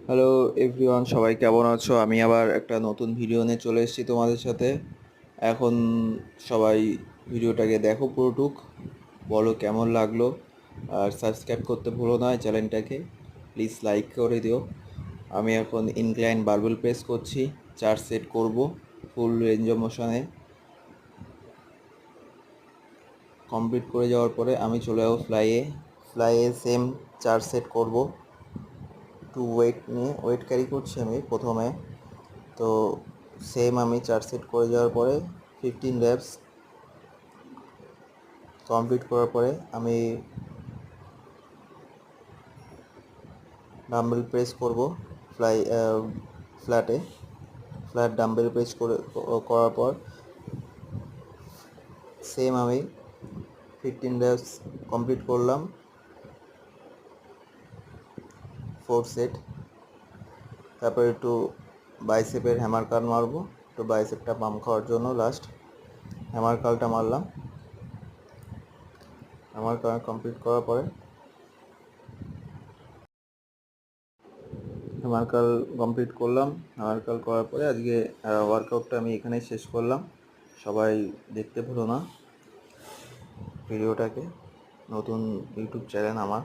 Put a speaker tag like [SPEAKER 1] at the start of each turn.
[SPEAKER 1] Hello everyone, সবাই কেমন আছো? আমি আবার একটা নতুন ভিডিও নিয়ে চলে এসেছি তোমাদের সাথে। এখন সবাই ভিডিওটাকে দেখো পুরোটুক, বলো কেমন লাগলো। আর সাবস্ক্রাইব করতে ভুলো না চ্যানেলটাকে, প্লিজ লাইক করে দিও। আমি এখন ইনক্লাইন বারবেল প্রেস করছি, 4 সেট করব ফুল রেঞ্জ অফ মোশনে। কমপ্লিট করে যাওয়ার পরে আমি চলে যাবো ফ্লাইয়ে সেম 4 সেট করব। টু ওয়েট নিয়ে ওয়েট ক্যারি করছি আমি প্রথমে। তো সেম আমি 4 সেট করে যাওয়ার পরে 15 রেপস কমপ্লিট করার পরে আমি ডাম্বেল প্রেস করব। ফ্লাই ফ্ল্যাট ডাম্বেল প্রেস করার পর সেম আমি 15 রেপস কমপ্লিট করলাম, 4 সেট। তারপরে একটু বাইসেপের হ্যামার কার্ল মারবো, একটু বাইসেপটা পাম্প খাওয়ার জন্য। লাস্ট হ্যামার কার্লটা মারলাম। হ্যামার কার্ল কমপ্লিট করার পরে হ্যামার কার্ল কমপ্লিট করলাম। হ্যামার কার্ল করার পরে আজকে ওয়ার্কআউটটা আমি এখানেই শেষ করলাম। সবাই দেখতে ভুলো না ভিডিওটাকে, নতুন ইউটিউব চ্যানেল আমার।